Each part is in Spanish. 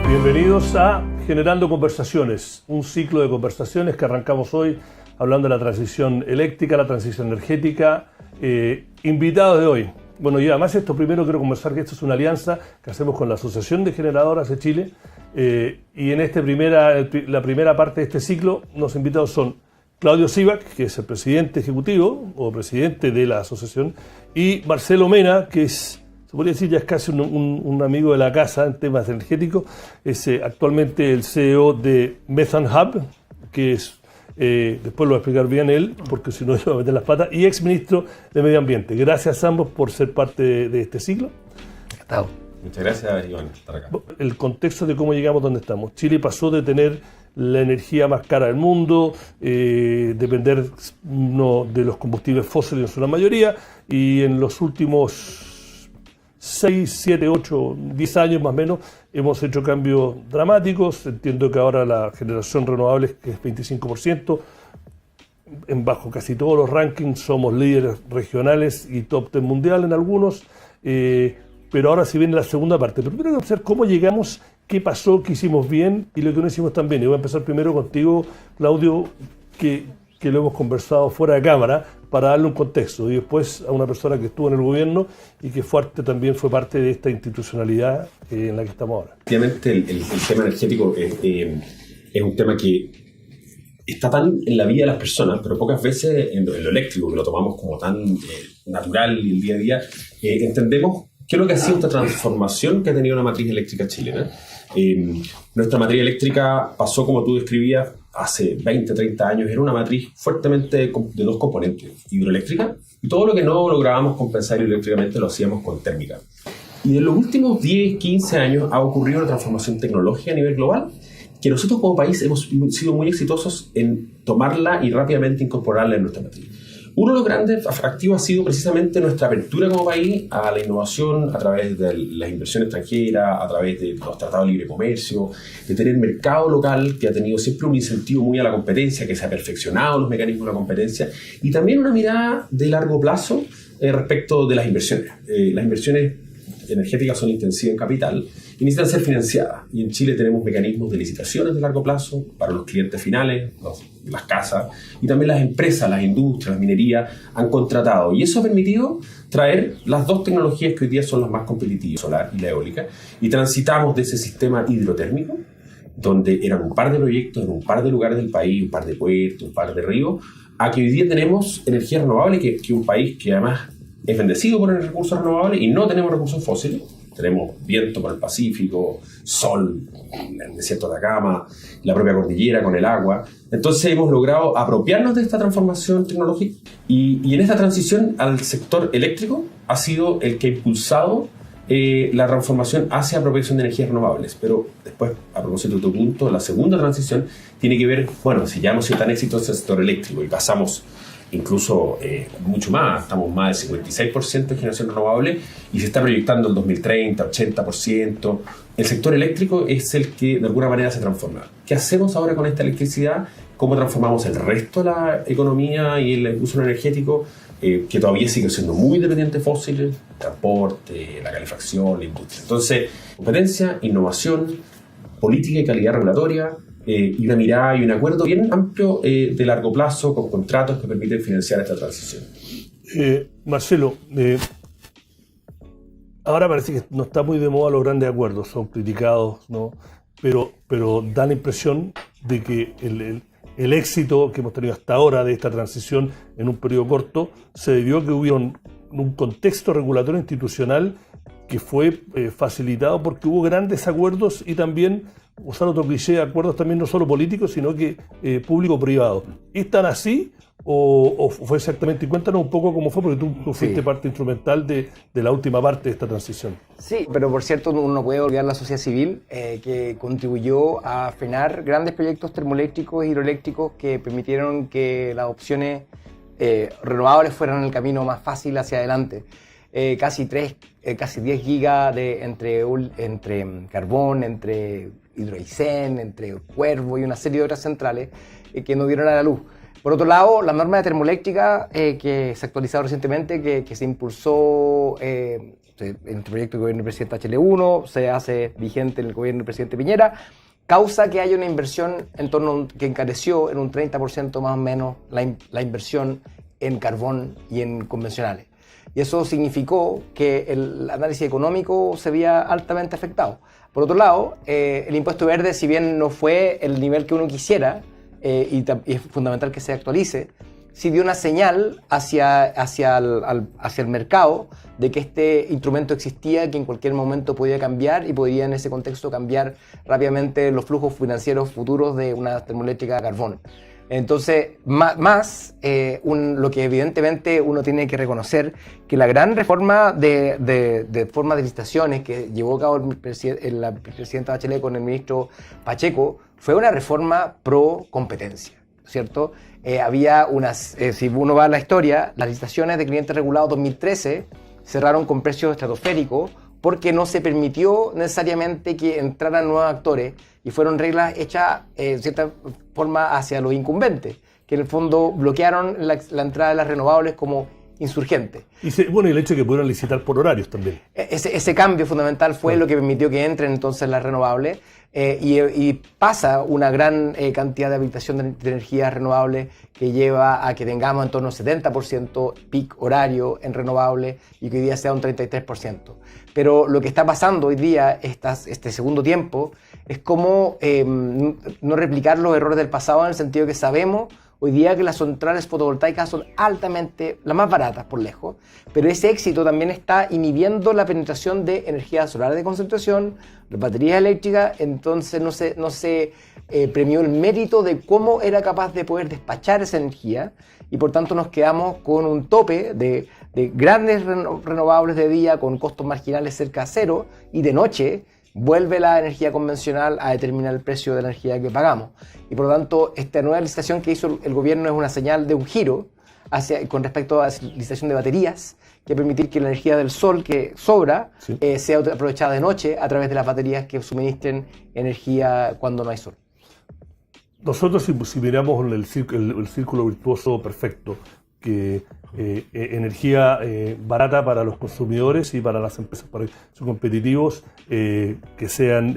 Bienvenidos a Generando Conversaciones, un ciclo de conversaciones que arrancamos hoy hablando de la transición eléctrica, la transición energética. Invitados de hoy. Bueno, y además esto primero quiero conversar que esto es una alianza que hacemos con la Asociación de Generadoras de Chile. Y en la primera parte de este ciclo, los invitados son Claudio Sivak, que es el presidente ejecutivo o presidente de la asociación, y Marcelo Mena, que es, se podría decir, ya es casi un amigo de la casa en temas energéticos. Es actualmente el CEO de Methane Hub, que es, después lo va a explicar bien él, porque si no yo voy a meter las patas, y exministro de Medio Ambiente. Gracias a ambos por ser parte de este ciclo. Encantado. Muchas gracias, Iván, por estar acá. El contexto de cómo llegamos donde estamos. Chile pasó de tener la energía más cara del mundo, depender de los combustibles fósiles en su gran mayoría, y en los últimos 6, 7, 8, 10 años más o menos hemos hecho cambios dramáticos. Entiendo que ahora la generación renovable que es 25%, bajo casi todos los rankings somos líderes regionales y top 10 mundial en algunos, pero ahora sí viene la segunda parte. Pero primero hay que observar cómo llegamos, qué pasó, qué hicimos bien y lo que no hicimos tan bien. Y voy a empezar primero contigo, Claudio, que lo hemos conversado fuera de cámara para darle un contexto, y después a una persona que estuvo en el gobierno y que también fue parte de esta institucionalidad en la que estamos ahora. Efectivamente, el tema energético es un tema que está tan en la vida de las personas, pero pocas veces en lo eléctrico, que lo tomamos como tan natural y el día a día, entendemos qué es lo que ha sido esta transformación que ha tenido la matriz eléctrica chilena. Nuestra matriz eléctrica pasó, como tú describías, hace 20, 30 años, era una matriz fuertemente de dos componentes, hidroeléctrica, y todo lo que no lográbamos compensar hidroeléctricamente lo hacíamos con térmica. Y en los últimos 10, 15 años ha ocurrido una transformación tecnológica a nivel global, que nosotros como país hemos sido muy exitosos en tomarla y rápidamente incorporarla en nuestra matriz. Uno de los grandes atractivos ha sido precisamente nuestra apertura como país a la innovación a través de las inversiones extranjeras, a través de los tratados de libre comercio, de tener mercado local que ha tenido siempre un incentivo muy a la competencia, que se ha perfeccionado los mecanismos de la competencia, y también una mirada de largo plazo respecto de las inversiones. Las inversiones energéticas son intensivas en capital y necesitan ser financiadas. Y en Chile tenemos mecanismos de licitaciones de largo plazo para los clientes finales, las casas, y también las empresas, las industrias, las minerías han contratado. Y eso ha permitido traer las dos tecnologías que hoy día son las más competitivas, solar y la eólica, y transitamos de ese sistema hidrotérmico, donde eran un par de proyectos en un par de lugares del país, un par de puertos, un par de ríos, a que hoy día tenemos energía renovable, que un país que además es bendecido por el recurso renovable y no tenemos recursos fósiles. Tenemos viento por el Pacífico, sol en el desierto de Atacama, la propia cordillera con el agua. Entonces hemos logrado apropiarnos de esta transformación tecnológica y en esta transición al sector eléctrico ha sido el que ha impulsado la transformación hacia apropiación de energías renovables. Pero después, a propósito de tu punto, la segunda transición tiene que ver, bueno, si ya hemos sido tan exitosos en el sector eléctrico y pasamos incluso mucho más, estamos más del 56% de generación renovable y se está proyectando el 2030, 80%. El sector eléctrico es el que de alguna manera se transforma. ¿Qué hacemos ahora con esta electricidad? ¿Cómo transformamos el resto de la economía y el uso energético, que todavía sigue siendo muy dependiente de fósiles, transporte, la calefacción, la industria? Entonces, competencia, innovación, política y calidad regulatoria, y una mirada y un acuerdo bien amplio de largo plazo con contratos que permiten financiar esta transición. Marcelo, ahora parece que no está muy de moda los grandes acuerdos, son criticados, ¿no? Pero da la impresión de que el éxito que hemos tenido hasta ahora de esta transición en un periodo corto se debió a que hubo un contexto regulatorio institucional que fue facilitado porque hubo grandes acuerdos y también, usar otro cliché, acuerdos también no solo políticos, sino que público-privado. ¿Es tan así o fue exactamente? Y cuéntanos un poco cómo fue, porque tú fuiste parte instrumental de la última parte de esta transición. Sí, pero por cierto uno no puede olvidar la sociedad civil que contribuyó a frenar grandes proyectos termoeléctricos e hidroeléctricos que permitieron que las opciones renovables fueran el camino más fácil hacia adelante. Casi 10 gigas entre carbón, entre Hidroaicén, entre Cuervo y una serie de otras centrales que no dieron a la luz. Por otro lado, la norma de termoeléctrica que se ha actualizado recientemente, que se impulsó en el proyecto del gobierno del presidente Bachelet 1, se hace vigente en el gobierno del presidente Piñera, causa que haya una inversión en torno que encareció en un 30% más o menos la inversión en carbón y en convencionales. Y eso significó que el análisis económico se veía altamente afectado. Por otro lado, el impuesto verde, si bien no fue el nivel que uno quisiera, y es fundamental que se actualice, sí dio una señal hacia el mercado de que este instrumento existía, que en cualquier momento podía cambiar y podía en ese contexto cambiar rápidamente los flujos financieros futuros de una termoeléctrica a carbón. Entonces, lo que evidentemente uno tiene que reconocer, que la gran reforma de forma de licitaciones que llevó a cabo el presidente Bachelet con el ministro Pacheco fue una reforma pro competencia, ¿cierto? Si uno va a la historia, las licitaciones de clientes regulados 2013 cerraron con precios estratosféricos porque no se permitió necesariamente que entraran nuevos actores y fueron reglas hechas de cierta forma hacia los incumbentes, que en el fondo bloquearon la entrada de las renovables como insurgentes. Y el hecho de que pudieran licitar por horarios también. Ese cambio fundamental fue lo que permitió que entren entonces las renovables y pasa una gran cantidad de habilitación de energías renovables que lleva a que tengamos en torno al 70% peak horario en renovables y que hoy día sea un 33%. Pero lo que está pasando hoy día, este segundo tiempo, es como no replicar los errores del pasado, en el sentido que sabemos hoy día que las centrales fotovoltaicas son altamente, las más baratas por lejos, pero ese éxito también está inhibiendo la penetración de energía solar de concentración, de baterías eléctricas, entonces no se premió el mérito de cómo era capaz de poder despachar esa energía y por tanto nos quedamos con un tope de grandes renovables de día con costos marginales cerca a cero y de noche vuelve la energía convencional a determinar el precio de la energía que pagamos. Y por lo tanto, esta nueva licitación que hizo el gobierno es una señal de un giro con respecto a la licitación de baterías, que permitir que la energía del sol que sobra sea aprovechada de noche a través de las baterías que suministren energía cuando no hay sol. Nosotros, si miramos el círculo virtuoso perfecto, que energía barata para los consumidores y para las empresas, para que son competitivos, que sean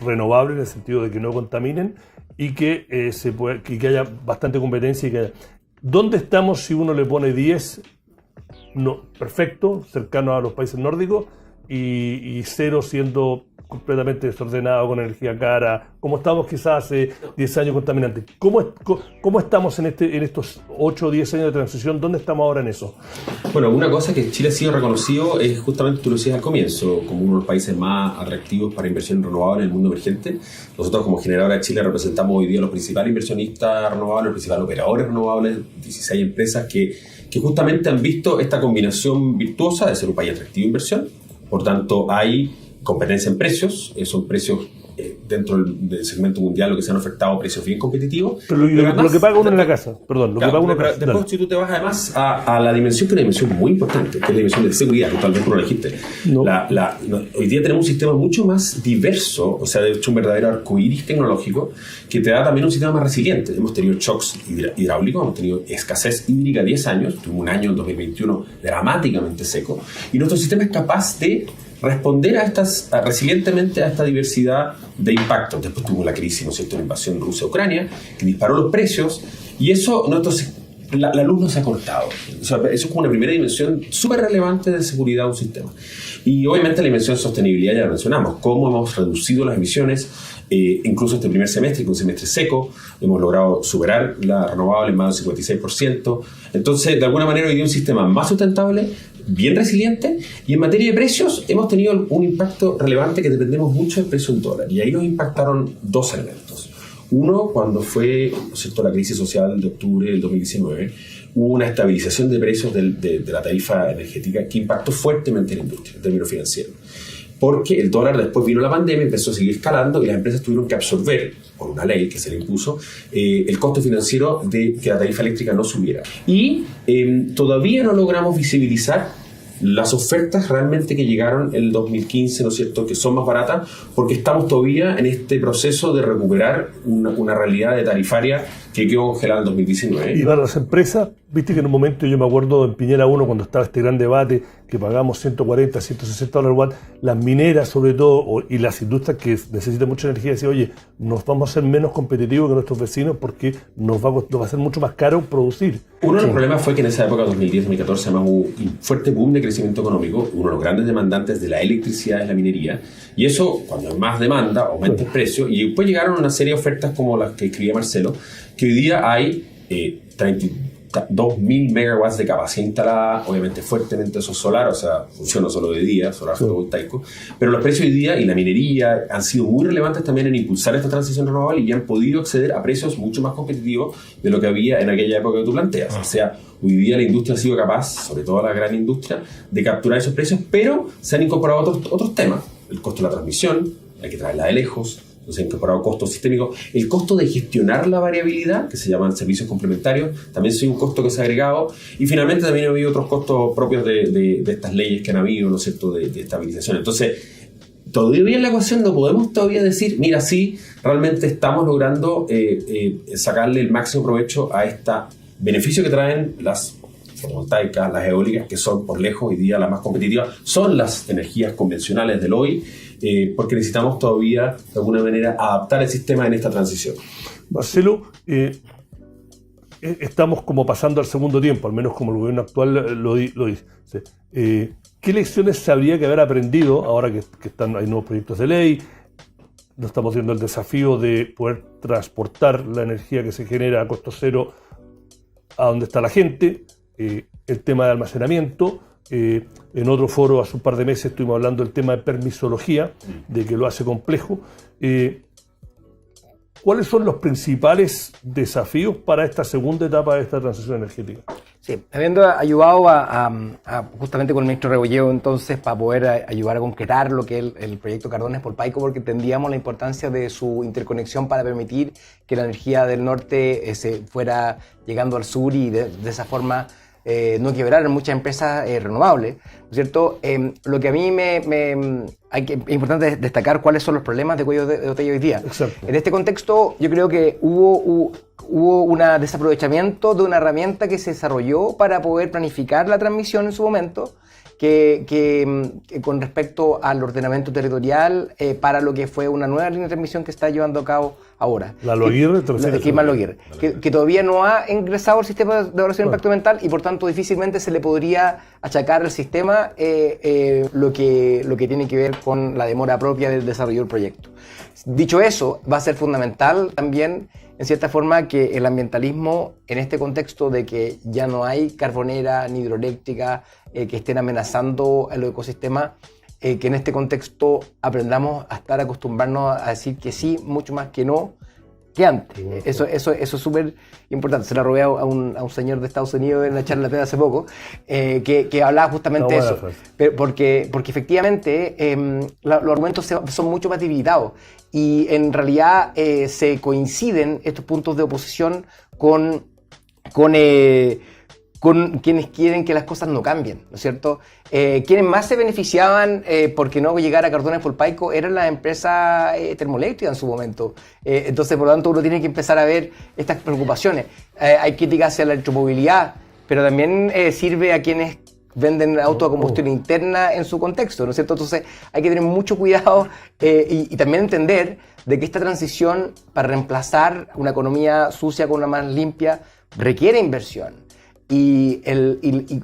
renovables en el sentido de que no contaminen y que haya bastante competencia y que ¿dónde estamos si uno le pone 10? No, perfecto, cercano a los países nórdicos, y 0 siendo completamente desordenado, con energía cara, como estamos quizás hace 10 años contaminantes. ¿Cómo estamos en estos 8 o 10 años de transición? ¿Dónde estamos ahora en eso? Bueno, una cosa que Chile ha sido reconocido es justamente, tú lo decías al comienzo, como uno de los países más atractivos para inversión en renovables en el mundo emergente. Nosotros como generadora de Chile representamos hoy día a los principales inversionistas renovables, los principales operadores renovables, 16 empresas que justamente han visto esta combinación virtuosa de ser un país atractivo de inversión. Por tanto, hay competencia en precios, son precios dentro del segmento mundial lo que se han ofertado, precios bien competitivos. Pero lo que paga uno en la casa, perdón, que paga uno en la casa. Después, si tú te vas además a la dimensión, que es una dimensión muy importante, que es la dimensión de seguridad, que tal vez tú no lo dijiste. No. Hoy día tenemos un sistema mucho más diverso, o sea, de hecho un verdadero arcoíris tecnológico, que te da también un sistema más resiliente. Hemos tenido shocks hidráulicos, hemos tenido escasez hídrica 10 años, tuvimos un año en 2021 dramáticamente seco, y nuestro sistema es capaz de responder resilientemente a esta diversidad de impactos. Después tuvo la crisis, ¿no es cierto?, la invasión Rusia-Ucrania, que disparó los precios, y eso, la luz no se ha cortado. O sea, eso es como una primera dimensión súper relevante de seguridad de un sistema. Y obviamente la dimensión de sostenibilidad ya la mencionamos, cómo hemos reducido las emisiones, incluso este primer semestre, que un semestre seco, hemos logrado superar la renovable en más del 56%. Entonces, de alguna manera, hoy día un sistema más sustentable, bien resiliente, y en materia de precios hemos tenido un impacto relevante que dependemos mucho del precio del dólar. Y ahí nos impactaron dos elementos. Uno, cuando fue, ¿no es cierto?, la crisis social de octubre del 2019, hubo una estabilización de precios de la tarifa energética que impactó fuertemente en la industria, en términos financieros. Porque el dólar, después vino la pandemia, empezó a seguir escalando y las empresas tuvieron que absorber, por una ley que se le impuso, el costo financiero de que la tarifa eléctrica no subiera. Y todavía no logramos visibilizar las ofertas realmente que llegaron en el 2015, ¿no es cierto?, que son más baratas, porque estamos todavía en este proceso de recuperar una realidad de tarifaria que quedó congelada en 2019. Y para las empresas, viste que en un momento, yo me acuerdo en Piñera 1, cuando estaba este gran debate, que pagamos 140, 160 dólares watt, las mineras sobre todo, y las industrias que necesitan mucha energía, decían, oye, nos vamos a hacer menos competitivos que nuestros vecinos porque nos va a ser mucho más caro producir. Uno de los problemas fue que en esa época, 2010-2014, además hubo un fuerte boom de crecimiento económico. Uno de los grandes demandantes de la electricidad es la minería. Y eso, cuando hay más demanda, aumenta el precio. Y después llegaron una serie de ofertas como las que escribía Marcelo, que hoy día hay 32.000 megawatts de capacidad instalada, obviamente fuertemente eso solar, o sea, funciona solo de día, solar fotovoltaico, pero los precios hoy día y la minería han sido muy relevantes también en impulsar esta transición renovable y han podido acceder a precios mucho más competitivos de lo que había en aquella época que tú planteas. O sea, hoy día la industria ha sido capaz, sobre todo la gran industria, de capturar esos precios, pero se han incorporado otros temas. El costo de la transmisión, hay que traerla de lejos. Se han incorporado costos sistémicos. El costo de gestionar la variabilidad, que se llaman servicios complementarios, también es un costo que se ha agregado. Y finalmente también ha habido otros costos propios de estas leyes que han habido, ¿no es cierto?, de estabilización. Entonces, todavía en la ecuación no podemos todavía decir, mira, sí, realmente estamos logrando sacarle el máximo provecho a este beneficio que traen las fotovoltaicas, las eólicas, que son por lejos hoy día las más competitivas, son las energías convencionales del hoy, porque necesitamos todavía, de alguna manera, adaptar el sistema en esta transición. Marcelo, estamos como pasando al segundo tiempo, al menos como el gobierno actual lo dice. ¿Qué lecciones se habría que haber aprendido ahora que hay nuevos proyectos de ley? Nos estamos viendo el desafío de poder transportar la energía que se genera a costo cero a donde está la gente, el tema de almacenamiento. En otro foro hace un par de meses estuvimos hablando del tema de permisología, de que lo hace complejo. ¿Cuáles son los principales desafíos para esta segunda etapa de esta transición energética? Sí, habiendo ayudado justamente con el ministro Rebolledo entonces para poder ayudar a concretar lo que es el proyecto Cardones-Polpaico, porque entendíamos la importancia de su interconexión para permitir que la energía del norte se fuera llegando al sur y de esa forma no quebraran muchas empresas renovables, ¿no es cierto? Lo que a mí es importante destacar cuáles son los problemas de cuello de botella hoy día. Exacto. En este contexto, yo creo que hubo un desaprovechamiento de una herramienta que se desarrolló para poder planificar la transmisión en su momento, que con respecto al ordenamiento territorial para lo que fue una nueva línea de transmisión que está llevando a cabo ahora. La Loaguirre, que todavía no ha ingresado al sistema de evaluación de impacto ambiental y por tanto difícilmente se le podría achacar al sistema lo que tiene que ver con la demora propia del desarrollo del proyecto. Dicho eso, va a ser fundamental también, en cierta forma, que el ambientalismo, en este contexto de que ya no hay carbonera ni hidroeléctrica que estén amenazando el ecosistema, que en este contexto aprendamos a estar acostumbrarnos a decir que sí, mucho más que no, que antes. Eso es súper importante. Se la robé a un señor de Estados Unidos en la charla de hace poco, que hablaba justamente de eso. Porque efectivamente los argumentos son mucho más debilitados y en realidad se coinciden estos puntos de oposición con quienes quieren que las cosas no cambien, ¿no es cierto? Quienes más se beneficiaban porque no llegara a Cardones-Polpaico eran las empresas termoeléctricas en su momento. Entonces, por lo tanto, uno tiene que empezar a ver estas preocupaciones. Hay críticas hacia la electromovilidad, pero también sirve a quienes venden autos a combustión interna en su contexto, ¿no es cierto? Entonces, hay que tener mucho cuidado y también entender de que esta transición para reemplazar una economía sucia con una más limpia requiere inversión. Y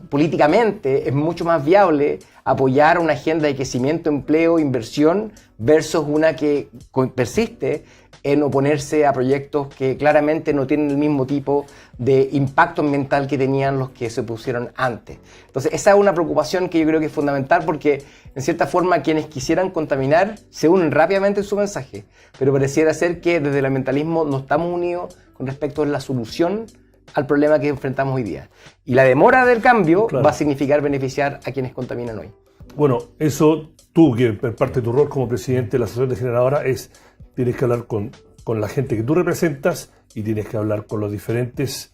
políticamente es mucho más viable apoyar una agenda de crecimiento, empleo, inversión versus una que persiste en oponerse a proyectos que claramente no tienen el mismo tipo de impacto ambiental que tenían los que se pusieron antes. Entonces esa es una preocupación que yo creo que es fundamental porque en cierta forma quienes quisieran contaminar se unen rápidamente en su mensaje, pero pareciera ser que desde el ambientalismo no estamos unidos con respecto a la solución al problema que enfrentamos hoy día. Y la demora del cambio va a significar beneficiar a quienes contaminan hoy. Bueno, eso tú, que en parte de tu rol como presidente de la Asociación de Generadoras, tienes que hablar con la gente que tú representas y tienes que hablar con los diferentes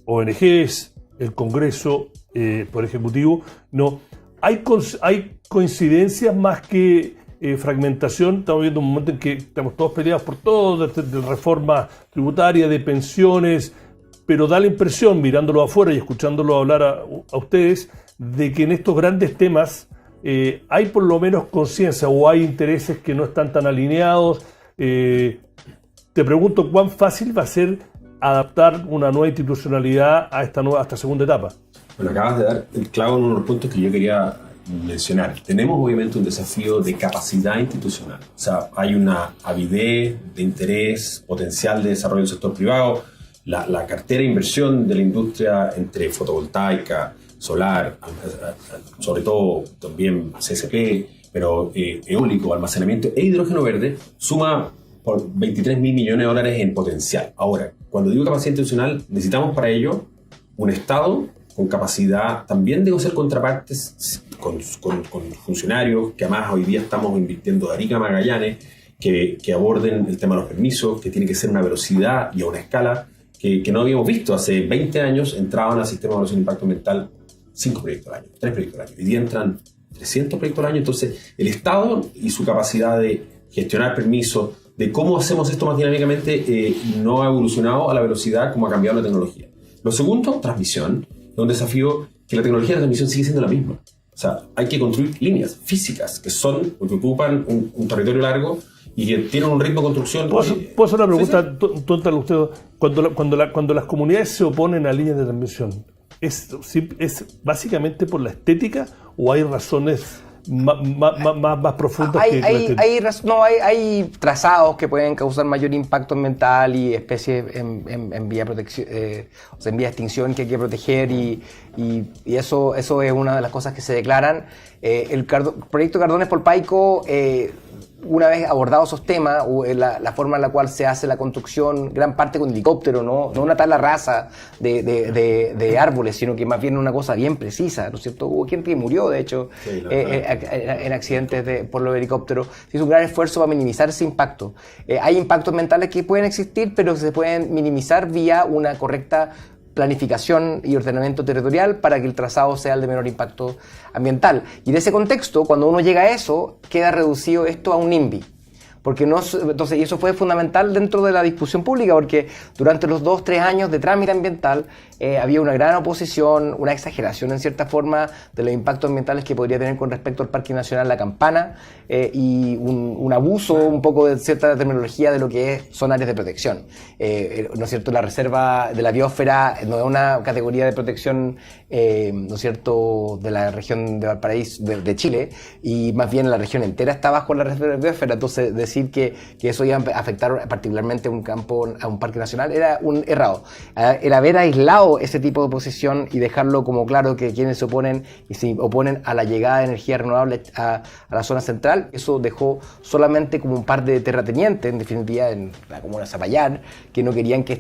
ONGs, el Congreso, Poder Ejecutivo. No, hay coincidencias más que fragmentación. Estamos viendo un momento en que estamos todos peleados por todo, de reforma tributaria, de pensiones, pero da la impresión, mirándolo afuera y escuchándolo hablar a ustedes, de que en estos grandes temas hay por lo menos conciencia o hay intereses que no están tan alineados. Te pregunto, ¿cuán fácil va a ser adaptar una nueva institucionalidad a esta segunda etapa? Bueno, acabas de dar el clavo en uno de los puntos que yo quería mencionar. Tenemos obviamente un desafío de capacidad institucional. O sea, hay una avidez de interés, potencial de desarrollo del sector privado. La cartera de inversión de la industria entre fotovoltaica, solar, sobre todo también CSP, pero eólico, almacenamiento e hidrógeno verde, suma por 23.000 millones de dólares en potencial. Ahora, cuando digo capacidad institucional, necesitamos para ello un Estado con capacidad también de hacer contrapartes con funcionarios, que además hoy día estamos invirtiendo de Arica a Magallanes, que aborden el tema de los permisos, que tiene que ser una velocidad y a una escala que no habíamos visto. Hace 20 años entraban al sistema de evaluación de impacto ambiental 5 proyectos al año, 3 proyectos al año. Hoy día entran 300 proyectos al año. Entonces, el Estado y su capacidad de gestionar permisos, de cómo hacemos esto más dinámicamente, no ha evolucionado a la velocidad como ha cambiado la tecnología. Lo segundo, transmisión. Es un desafío que la tecnología de transmisión sigue siendo la misma. O sea, hay que construir líneas físicas que ocupan un territorio largo y que tienen un ritmo de construcción. ¿Puedo hacer una pregunta tonta a usted? Cuando las comunidades se oponen a líneas de transmisión, ¿es básicamente por la estética o hay razones más profundas? Hay trazados que pueden causar mayor impacto ambiental y especies en vía de extinción que hay que proteger y eso es una de las cosas que se declaran. El proyecto Cardones Polpaico, una vez abordados esos temas, la forma en la cual se hace la construcción, gran parte con helicóptero, no una tabla rasa de árboles, sino que más bien una cosa bien precisa, ¿no es cierto? Hubo gente que murió, de hecho, en accidentes por los helicópteros. Se hizo un gran esfuerzo para minimizar ese impacto. Hay impactos ambientales que pueden existir, pero se pueden minimizar vía una correcta planificación y ordenamiento territorial para que el trazado sea el de menor impacto ambiental. Y en ese contexto, cuando uno llega a eso, queda reducido esto a un NIMBY. Entonces, y eso fue fundamental dentro de la discusión pública, porque durante los 2-3 años de trámite ambiental había una gran oposición, una exageración en cierta forma de los impactos ambientales que podría tener con respecto al Parque Nacional La Campana y un abuso un poco de cierta terminología de lo que son áreas de protección. ¿No es cierto? La reserva de la biosfera no es una categoría de protección, ¿no es cierto?, de la región de Valparaíso, de Chile, y más bien la región entera está bajo la reserva de la biosfera. Entonces, decir que eso iba a afectar particularmente un parque nacional era un errado. El haber aislado ese tipo de oposición y dejarlo como claro que quienes se oponen a la llegada de energía renovable a la zona central, eso dejó solamente como un par de terratenientes, en definitiva en la comuna de Zapallar, que no querían que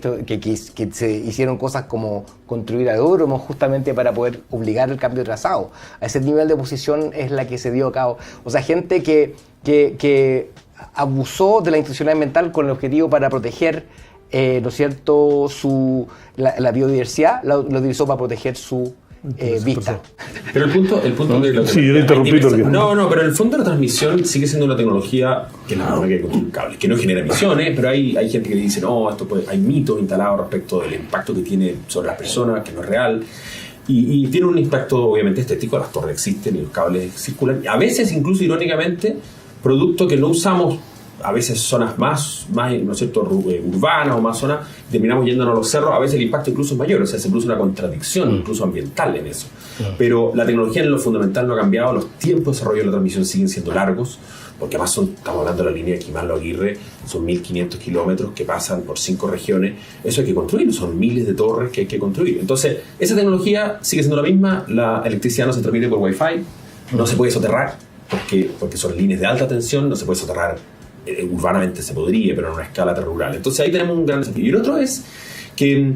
se hicieron cosas como construir aeródromos justamente para poder obligar el cambio de trazado. A ese nivel de oposición es la que se dio a cabo. O sea, gente que abusó de la institucionalidad ambiental con el objetivo para proteger, ¿no es cierto?, la biodiversidad, lo utilizó para proteger su vista. Pero el punto de sí, yo le interrumpí porque... No, pero en el fondo la transmisión sigue siendo una tecnología que es la misma que construir cables, que no genera emisiones, pero hay gente que dice, no, hay mitos instalados respecto del impacto que tiene sobre las personas, que no es real. Y tiene un impacto obviamente estético, las torres existen y los cables circulan. A veces, incluso irónicamente, productos que no usamos, a veces zonas más ¿no es cierto?, urbanas o más zonas, terminamos yéndonos a los cerros, a veces el impacto incluso es mayor, o sea, se produce una contradicción incluso ambiental en eso. Pero la tecnología en lo fundamental no ha cambiado, los tiempos de desarrollo de la transmisión siguen siendo largos, porque además estamos hablando de la línea de Quimanlo-Aguirre, son 1.500 kilómetros que pasan por 5 regiones, eso hay que construir, son miles de torres que hay que construir. Entonces, esa tecnología sigue siendo la misma, la electricidad no se transmite por Wi-Fi, no se puede soterrar, porque son líneas de alta tensión, no se puede soterrar urbanamente, se podría, pero en una escala rural. Entonces ahí tenemos un gran desafío. Y el otro es que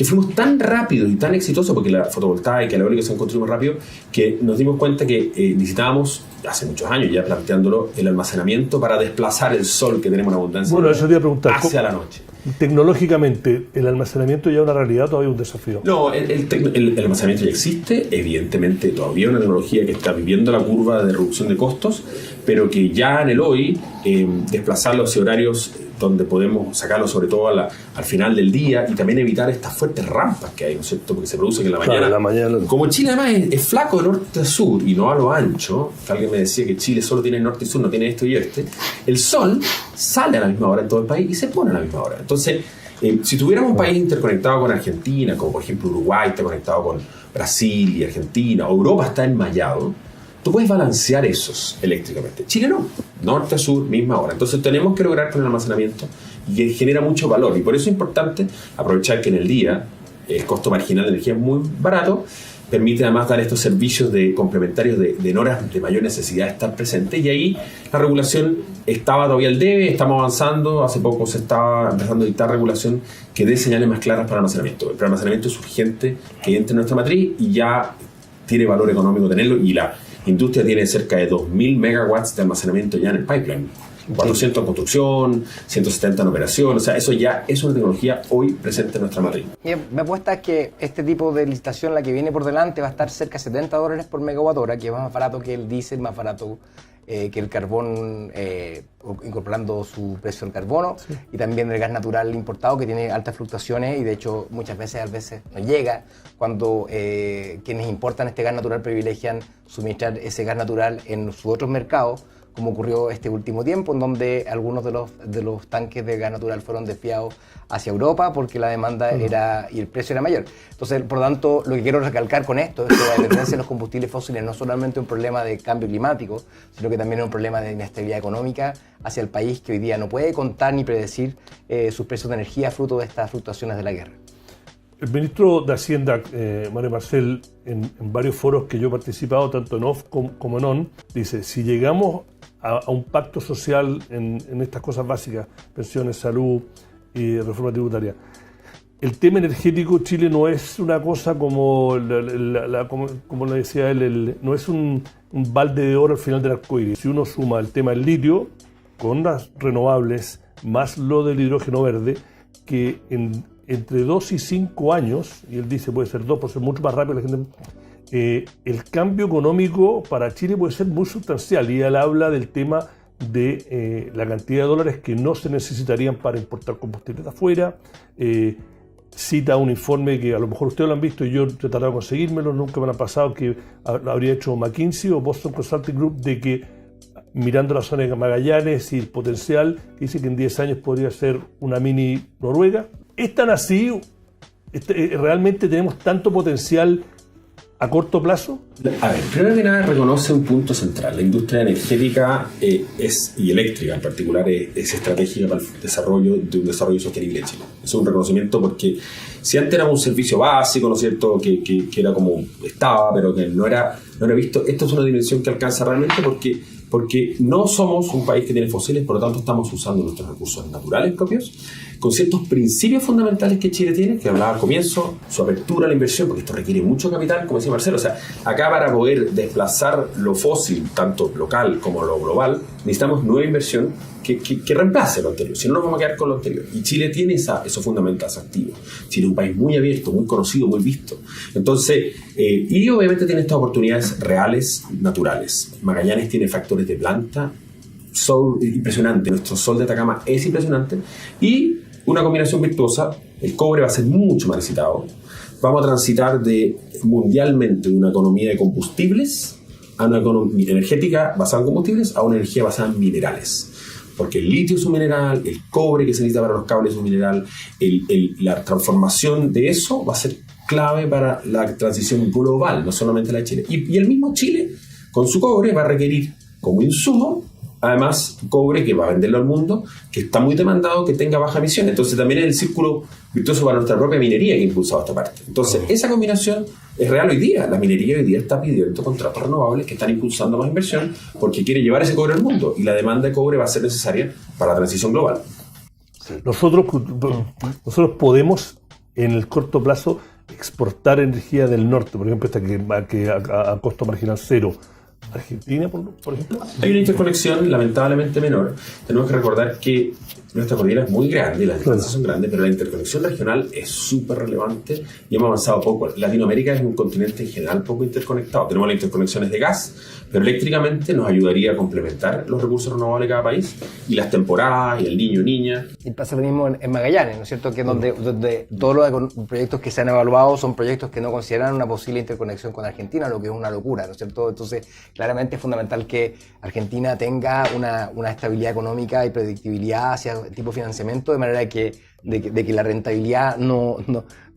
fuimos tan rápidos y tan exitosos, porque la fotovoltaica, la eólica se han construido más rápido, que nos dimos cuenta que necesitábamos, hace muchos años ya planteándolo, el almacenamiento para desplazar el sol que tenemos en abundancia eso te iba a preguntar, hacia la noche. Tecnológicamente, ¿el almacenamiento ya es una realidad o todavía es un desafío? No, el almacenamiento ya existe, evidentemente todavía es una tecnología que está viviendo la curva de reducción de costos, pero que ya en el hoy, desplazarlo hacia horarios donde podemos sacarlo sobre todo al final del día y también evitar estas fuertes rampas que hay, ¿no es cierto? Porque se producen en la mañana. Claro, en la mañana. Como Chile además es flaco de norte a sur y no a lo ancho, que alguien me decía que Chile solo tiene norte y sur, no tiene esto y oeste, el sol sale a la misma hora en todo el país y se pone a la misma hora. Entonces, si tuviéramos un país interconectado con Argentina, como por ejemplo Uruguay está conectado con Brasil y Argentina, o Europa está enmayado, tú puedes balancear esos eléctricamente. Chile no, norte a sur, misma hora. Entonces tenemos que lograr con el almacenamiento y que genera mucho valor. Y por eso es importante aprovechar que en el día el costo marginal de energía es muy barato, permite además dar estos servicios complementarios en horas de mayor necesidad de estar presente. Y ahí la regulación estaba todavía al debe, estamos avanzando. Hace poco se estaba empezando a dictar regulación que dé señales más claras para el almacenamiento. El almacenamiento es urgente que entre en nuestra matriz y ya tiene valor económico tenerlo, y la industria tiene cerca de 2.000 megawatts de almacenamiento ya en el pipeline. 400 en construcción, 170 en operación. O sea, eso ya es una tecnología hoy presente en nuestra matriz. Me apuesta que este tipo de licitación, la que viene por delante, va a estar cerca de $70 por megawatt hora, que es más barato que el diésel, más barato que el carbón, incorporando su precio del carbono, sí. Y también el gas natural importado, que tiene altas fluctuaciones y de hecho muchas veces no llega cuando quienes importan este gas natural privilegian suministrar ese gas natural en sus otros mercados, como ocurrió este último tiempo, en donde algunos de los tanques de gas natural fueron desviados hacia Europa porque la demanda era y el precio era mayor. Entonces, por lo tanto, lo que quiero recalcar con esto es que la dependencia de los combustibles fósiles no es solamente un problema de cambio climático, sino que también es un problema de inestabilidad económica hacia el país, que hoy día no puede contar ni predecir sus precios de energía fruto de estas fluctuaciones de la guerra. El ministro de Hacienda, Mario Marcel, en varios foros que yo he participado, tanto en off como en on, dice, si llegamos a un pacto social en estas cosas básicas, pensiones, salud y reforma tributaria, el tema energético, Chile no es una cosa como le decía él, no es un balde de oro al final del arcoíris. Si uno suma el tema del litio con las renovables, más lo del hidrógeno verde, que entre 2 y 5 años, y él dice puede ser 2 por ser mucho más rápido la gente, el cambio económico para Chile puede ser muy sustancial, y él habla del tema de la cantidad de dólares que no se necesitarían para importar combustibles de afuera. Cita un informe que a lo mejor ustedes lo han visto y yo he tratado de conseguírmelo, nunca me ha pasado, que habría hecho McKinsey o Boston Consulting Group, de que mirando la zona de Magallanes y el potencial, dice que en 10 años podría ser una mini Noruega. ¿Es tan así? ¿Realmente tenemos tanto potencial a corto plazo? A ver, primero que nada reconoce un punto central. La industria energética y eléctrica en particular es estratégica para el desarrollo de un desarrollo sostenible en Chile. Es un reconocimiento porque si antes era un servicio básico, ¿no es cierto?, que era como estaba, pero que no era visto, esto es una dimensión que alcanza realmente porque no somos un país que tiene fósiles, por lo tanto estamos usando nuestros recursos naturales propios, con ciertos principios fundamentales que Chile tiene, que hablaba al comienzo, su apertura a la inversión, porque esto requiere mucho capital, como decía Marcelo. O sea, acá para poder desplazar lo fósil, tanto local como lo global, necesitamos nueva inversión que reemplace lo anterior, si no nos vamos a quedar con lo anterior. Y Chile tiene esos fundamentales activos. Chile es un país muy abierto, muy conocido, muy visto. Entonces, y obviamente tiene estas oportunidades reales, naturales. Magallanes tiene factores de planta, sol impresionante, nuestro sol de Atacama es impresionante, y una combinación virtuosa. El cobre va a ser mucho más necesitado. Vamos a transitar mundialmente de una economía de combustibles a una economía energética basada en combustibles a una energía basada en minerales. Porque el litio es un mineral, el cobre que se necesita para los cables es un mineral, la transformación de eso va a ser clave para la transición global, no solamente la de Chile. Y el mismo Chile, con su cobre, va a requerir como insumo, además, cobre que va a venderlo al mundo, que está muy demandado, que tenga baja emisión. Entonces también es el círculo virtuoso para nuestra propia minería que ha impulsado esta parte. Entonces, esa combinación es real hoy día. La minería hoy día está pidiendo contratos renovables que están impulsando más inversión porque quiere llevar ese cobre al mundo, y la demanda de cobre va a ser necesaria para la transición global. Nosotros podemos en el corto plazo exportar energía del norte, por ejemplo, esta que a costo marginal cero. Argentina, por ejemplo. Hay una interconexión lamentablemente menor. Tenemos que recordar que nuestra cordillera es muy grande, las distancias son grandes, pero la interconexión regional es súper relevante y hemos avanzado poco. Latinoamérica es un continente en general poco interconectado. Tenemos las interconexiones de gas, pero eléctricamente nos ayudaría a complementar los recursos renovables de cada país y las temporadas y el niño-niña. Y pasa lo mismo en Magallanes, ¿no es cierto? Que donde todos los proyectos que se han evaluado son proyectos que no consideran una posible interconexión con Argentina, lo que es una locura, ¿no es cierto? Entonces, claramente es fundamental que Argentina tenga una estabilidad económica y predictibilidad hacia el tipo de financiamiento, de manera que la rentabilidad no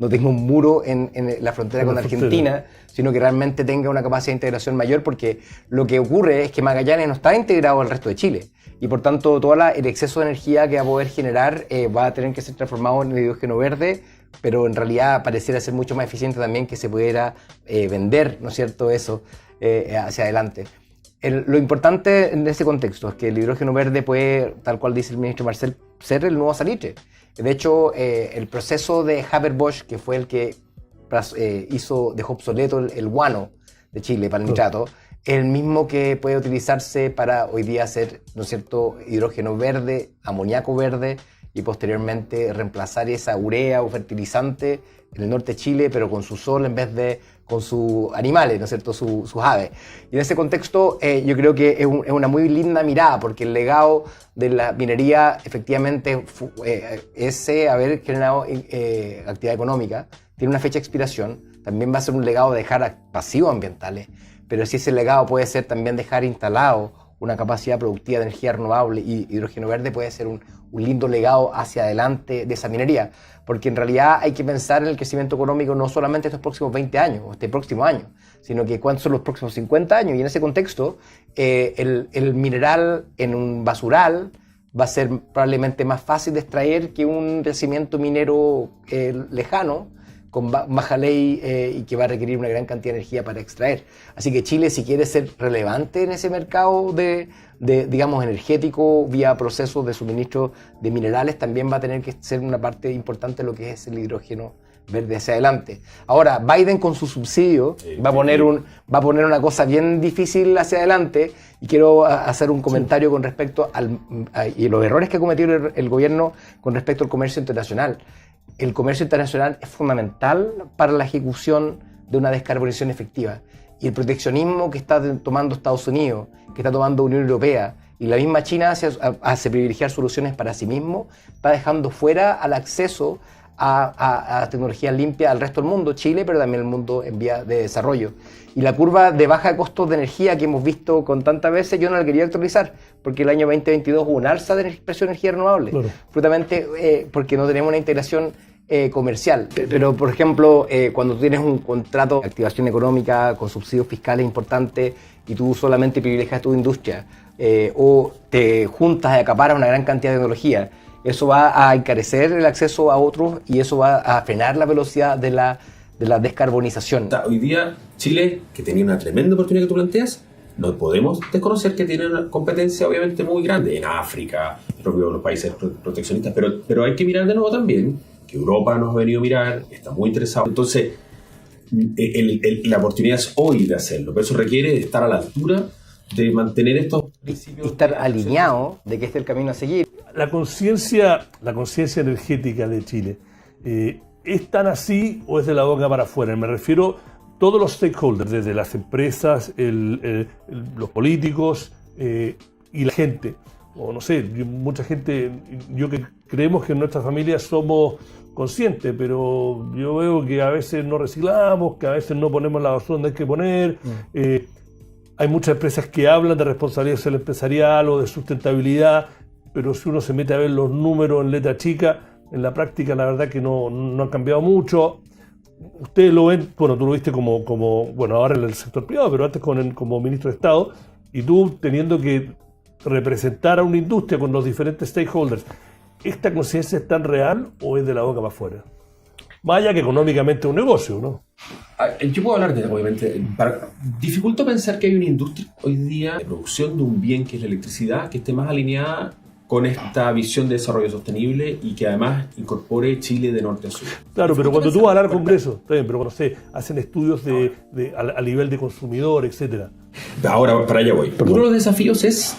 tenga un muro en la frontera con Argentina, sino que realmente tenga una capacidad de integración mayor, porque lo que ocurre es que Magallanes no está integrado al resto de Chile y por tanto todo el exceso de energía que va a poder generar va a tener que ser transformado en el hidrógeno verde, pero en realidad pareciera ser mucho más eficiente también que se pudiera vender, ¿no es cierto?, eso hacia adelante. Lo importante en ese contexto es que el hidrógeno verde puede, tal cual dice el ministro Marcel, ser el nuevo salitre. De hecho, el proceso de Haber-Bosch, que fue el que dejó obsoleto el guano de Chile para el nitrato, es el mismo que puede utilizarse para hoy día hacer, ¿no es cierto?, hidrógeno verde, amoníaco verde, y posteriormente reemplazar esa urea o fertilizante en el norte de Chile, pero con su sol en vez de con sus animales, ¿no es cierto?, sus aves. Y en ese contexto yo creo que es una muy linda mirada, porque el legado de la minería efectivamente es haber generado actividad económica, tiene una fecha de expiración, también va a ser un legado de dejar pasivos ambientales, pero si ese legado puede ser también dejar instalado una capacidad productiva de energía renovable y hidrógeno verde, puede ser un lindo legado hacia adelante de esa minería, porque en realidad hay que pensar en el crecimiento económico no solamente estos próximos 20 años o este próximo año, sino que cuántos son los próximos 50 años, y en ese contexto el mineral en un basural va a ser probablemente más fácil de extraer que un yacimiento minero lejano, con baja ley y que va a requerir una gran cantidad de energía para extraer. Así que Chile, si quiere ser relevante en ese mercado digamos, energético vía procesos de suministro de minerales, también va a tener que ser una parte importante de lo que es el hidrógeno verde hacia adelante. Ahora, Biden con su subsidio va a poner una cosa bien difícil hacia adelante, y quiero hacer un comentario con respecto y los errores que ha cometido el gobierno con respecto al comercio internacional. El comercio internacional es fundamental para la ejecución de una descarbonización efectiva. Y el proteccionismo que está tomando Estados Unidos, que está tomando Unión Europea, y la misma China hace privilegiar soluciones para sí mismo, está dejando fuera al acceso a tecnología limpia al resto del mundo, Chile, pero también el mundo en vía de desarrollo. Y la curva de baja de costos de energía que hemos visto con tantas veces, yo no la quería actualizar, porque el año 2022 hubo un alza de precio de energía renovable, claro, justamente porque no tenemos una integración comercial. Pero, por ejemplo, cuando tú tienes un contrato de activación económica con subsidios fiscales importantes y tú solamente privilegias tu industria o te juntas y acaparas una gran cantidad de tecnología, eso va a encarecer el acceso a otros y eso va a frenar la velocidad de la descarbonización. Hoy día, Chile, que tenía una tremenda oportunidad que tú planteas, no podemos desconocer que tiene una competencia obviamente muy grande en África, los países proteccionistas, pero hay que mirar de nuevo también que Europa nos ha venido a mirar, está muy interesado. Entonces, la oportunidad es hoy de hacerlo, pero eso requiere estar a la altura de mantener estos principios. Y estar alineado de que este es el camino a seguir. La conciencia energética de Chile, ¿es tan así o es de la boca para afuera? Me refiero a todos los stakeholders, desde las empresas, los políticos y la gente. O no sé, mucha gente, yo que creemos que en nuestra familia somos conscientes, pero yo veo que a veces no reciclamos, que a veces no ponemos la basura donde hay que poner. Hay muchas empresas que hablan de responsabilidad social empresarial o de sustentabilidad, pero si uno se mete a ver los números en letra chica, en la práctica la verdad que no han cambiado mucho. Ustedes lo ven, bueno, tú lo viste como bueno, ahora en el sector privado, pero antes como ministro de Estado, y tú teniendo que representar a una industria con los diferentes stakeholders. ¿Esta conciencia es tan real o es de la boca para afuera? Vaya que económicamente es un negocio, ¿no? Yo puedo hablar de, obviamente, dificulto pensar que hay una industria hoy día de producción de un bien que es la electricidad que esté más alineada con esta visión de desarrollo sostenible y que además incorpore Chile de norte a sur. Claro, pero cuando tú vas al Congreso, está bien, pero cuando hacen estudios a nivel de consumidor, etcétera. Ahora, para allá voy. Perdón. Uno de los desafíos es,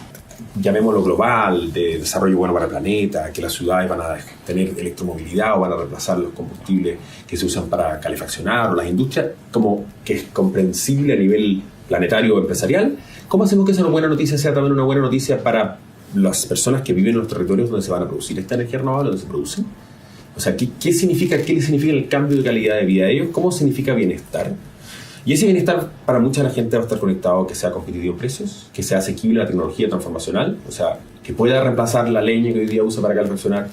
llamémoslo global, de desarrollo bueno para el planeta, que las ciudades van a tener electromovilidad o van a reemplazar los combustibles que se usan para calefaccionar, o las industrias, como que es comprensible a nivel planetario o empresarial. ¿Cómo hacemos que esa buena noticia sea también una buena noticia para las personas que viven en los territorios donde se van a producir esta energía renovable, donde se producen? O sea, ¿qué significa el cambio de calidad de vida de ellos? ¿Cómo significa bienestar? Y ese bienestar para mucha de la gente va a estar conectado, que sea competitivo en precios, que sea asequible la tecnología transformacional, o sea, que pueda reemplazar la leña que hoy día usa para calefaccionar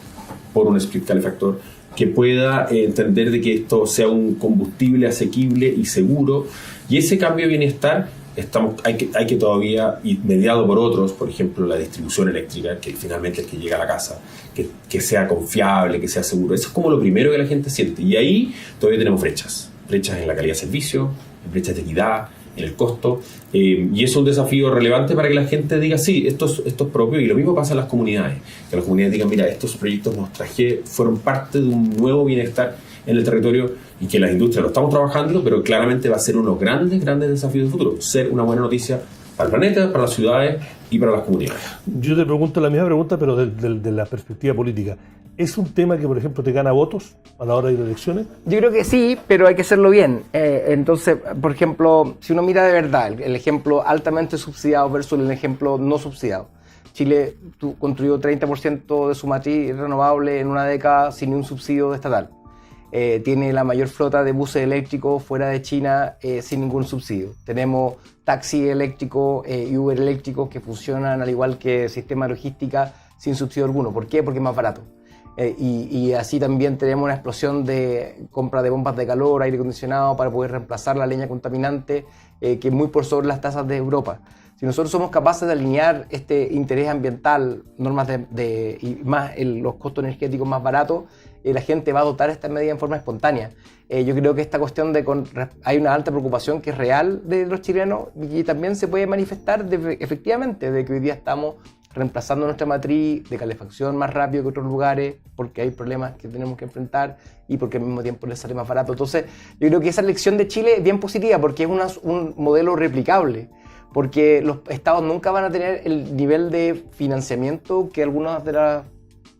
por un split calefactor, que pueda entender de que esto sea un combustible asequible y seguro. Y ese cambio de bienestar hay que todavía, y mediado por otros, por ejemplo la distribución eléctrica, que finalmente es que llega a la casa, que sea confiable, que sea seguro. Eso es como lo primero que la gente siente. Y ahí todavía tenemos brechas en la calidad de servicio, brechas de equidad, en el costo, y es un desafío relevante para que la gente diga, sí, esto es propio. Y lo mismo pasa en las comunidades, que las comunidades digan, mira, estos proyectos fueron parte de un nuevo bienestar en el territorio, y que las industrias lo estamos trabajando, pero claramente va a ser unos grandes desafíos del futuro, ser una buena noticia para el planeta, para las ciudades y para las comunidades. Yo te pregunto la misma pregunta, pero de la perspectiva política. ¿Es un tema que, por ejemplo, te gana votos a la hora de ir a elecciones? Yo creo que sí, pero hay que hacerlo bien. Entonces, por ejemplo, si uno mira de verdad el ejemplo altamente subsidiado versus el ejemplo no subsidiado. Chile construyó 30% de su matriz renovable en una década sin un subsidio estatal. Tiene la mayor flota de buses eléctricos fuera de China sin ningún subsidio. Tenemos taxi eléctricos y Uber eléctricos que funcionan al igual que sistema de logística sin subsidio alguno. ¿Por qué? Porque es más barato. Y así también tenemos una explosión de compra de bombas de calor, aire acondicionado para poder reemplazar la leña contaminante que es muy por sobre las tasas de Europa. Si nosotros somos capaces de alinear este interés ambiental, normas y más los costos energéticos más baratos, la gente va a adoptar esta medida en forma espontánea. Yo creo que esta cuestión hay una alta preocupación que es real de los chilenos y también se puede manifestar efectivamente de que hoy día estamos reemplazando nuestra matriz de calefacción más rápido que otros lugares porque hay problemas que tenemos que enfrentar y porque al mismo tiempo les sale más barato. Entonces, yo creo que esa elección de Chile es bien positiva porque es un modelo replicable, porque los estados nunca van a tener el nivel de financiamiento que algunas de las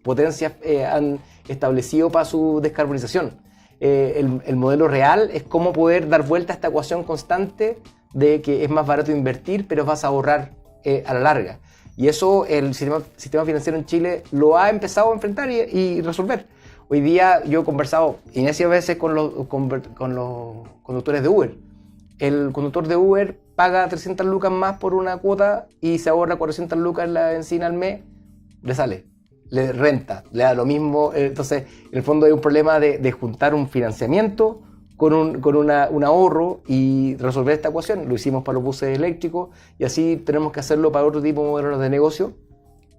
potencias han establecido para su descarbonización. El modelo real es cómo poder dar vuelta a esta ecuación constante de que es más barato invertir, pero vas a ahorrar a la larga. Y eso el sistema financiero en Chile lo ha empezado a enfrentar y resolver. Hoy día yo he conversado inicias veces con los conductores de Uber. El conductor de Uber paga 300 lucas más por una cuota y se ahorra 400 lucas en la benzina al mes, le sale, le renta, le da lo mismo. Entonces, en el fondo hay un problema de juntar un financiamiento con un ahorro y resolver esta ecuación. Lo hicimos para los buses eléctricos y así tenemos que hacerlo para otro tipo de modelos de negocio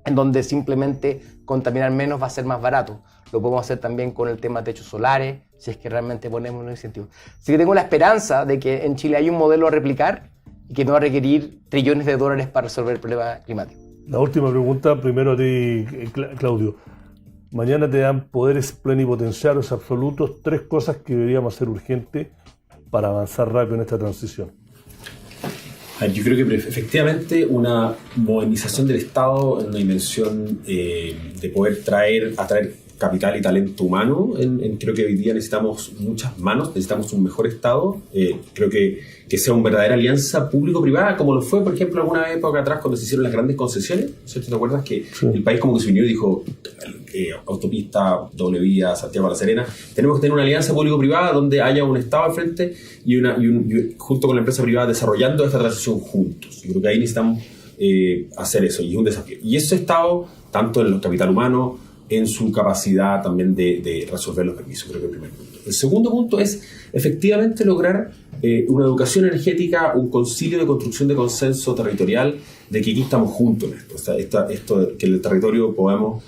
en donde simplemente contaminar menos va a ser más barato. Lo podemos hacer también con el tema de techos solares, si es que realmente ponemos un incentivo. Así que tengo la esperanza de que en Chile hay un modelo a replicar y que no va a requerir trillones de dólares para resolver el problema climático. La última pregunta, primero a ti, Claudio. Mañana te dan poderes plenipotenciarios absolutos, 3 cosas que deberíamos hacer urgente para avanzar rápido en esta transición. Yo creo que efectivamente una modernización del Estado en una dimensión de poder atraer capital y talento humano. Creo que hoy día necesitamos muchas manos, necesitamos un mejor Estado. Creo que sea una verdadera alianza público-privada, como lo fue, por ejemplo, alguna época atrás cuando se hicieron las grandes concesiones. ¿Cierto? ¿Te acuerdas que sí, el país como que se unió y dijo autopista, doble vía, Santiago a La Serena? Tenemos que tener una alianza público-privada donde haya un Estado al frente y junto con la empresa privada desarrollando esta transición juntos. Yo creo que ahí necesitamos hacer eso y es un desafío. Y ese Estado, tanto en el capital humano, en su capacidad también de resolver los permisos, creo que es el primer punto. El segundo punto es efectivamente lograr una educación energética, un concilio de construcción de consenso territorial, de que aquí estamos juntos en esto. O sea, esto que en el territorio podamos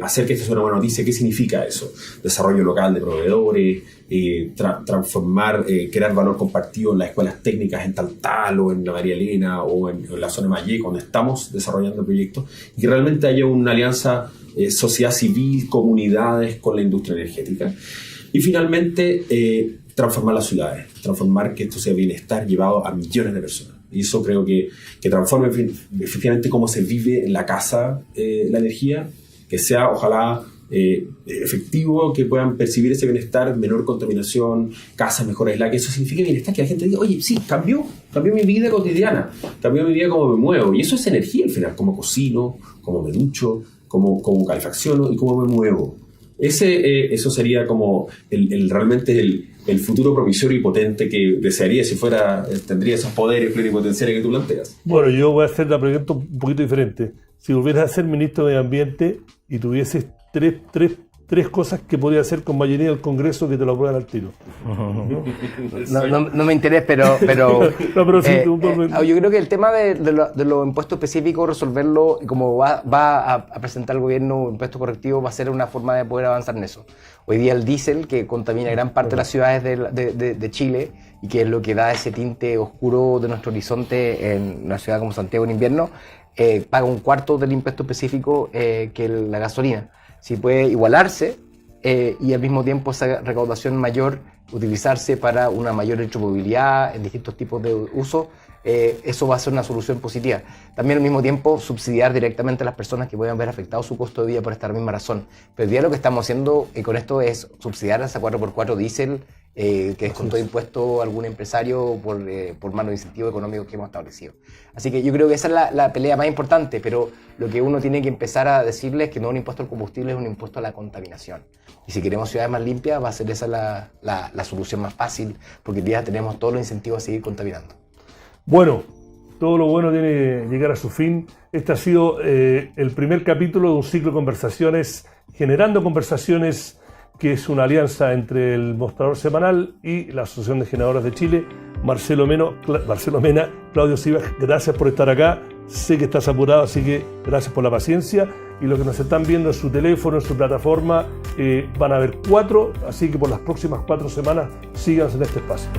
hacer que esto sea una buena noticia. ¿Qué significa eso? Desarrollo local de proveedores, transformar, crear valor compartido en las escuelas técnicas en Taltal o en la María Elena o en la zona de Mayé, donde estamos desarrollando proyectos, y que realmente haya una alianza sociedad civil, comunidades con la industria energética. Y finalmente, transformar las ciudades, transformar que esto sea bienestar llevado a millones de personas. Y eso creo que transforme efectivamente cómo se vive en la casa la energía, que sea, ojalá, efectivo, que puedan percibir ese bienestar, menor contaminación, casas mejor aisladas, que eso signifique bienestar, que la gente diga, oye, sí, cambió mi vida cotidiana, cambió mi vida como me muevo. Y eso es energía al final, como cocino, como me ducho, como calefacciono y cómo me muevo. Eso sería como realmente el futuro promisorio y potente que desearía si tendría esos poderes plenipotenciarios que tú planteas. Bueno, yo voy a hacer la pregunta un poquito diferente. Si volvieras a ser ministro de Medio Ambiente y tuvieses tres cosas que podrías hacer con mayoría del Congreso que te lo aprueban al tiro. No me interesa, pero sí, yo creo que el tema de los impuestos específicos, resolverlo, y como va a presentar el gobierno un impuesto correctivo, va a ser una forma de poder avanzar en eso. Hoy día el diésel, que contamina gran parte de las ciudades de Chile y que es lo que da ese tinte oscuro de nuestro horizonte en una ciudad como Santiago en invierno, paga un cuarto del impuesto específico que la gasolina. Si puede igualarse y al mismo tiempo esa recaudación mayor utilizarse para una mayor electromovilidad en distintos tipos de uso, eso va a ser una solución positiva. También al mismo tiempo subsidiar directamente a las personas que puedan ver afectado su costo de vida por esta misma razón. Pero hoy día lo que estamos haciendo con esto es subsidiar a esa 4x4 diésel que descontó de impuesto a algún empresario por mano de incentivos económicos que hemos establecido. Así que yo creo que esa es la pelea más importante, pero lo que uno tiene que empezar a decirles es que no un impuesto al combustible, es un impuesto a la contaminación. Y si queremos ciudades más limpias, va a ser esa la solución más fácil, porque ya tenemos todos los incentivos a seguir contaminando. Bueno, todo lo bueno tiene que llegar a su fin. Este ha sido el primer capítulo de un ciclo de conversaciones, Generando Conversaciones, que es una alianza entre el Mostrador Semanal y la Asociación de Generadores de Chile. Marcelo Mena, Claudio Sivas, gracias por estar acá. Sé que estás apurado, así que gracias por la paciencia. Y los que nos están viendo en su teléfono, en su plataforma, van a haber 4, así que por las próximas 4 semanas síganse en este espacio.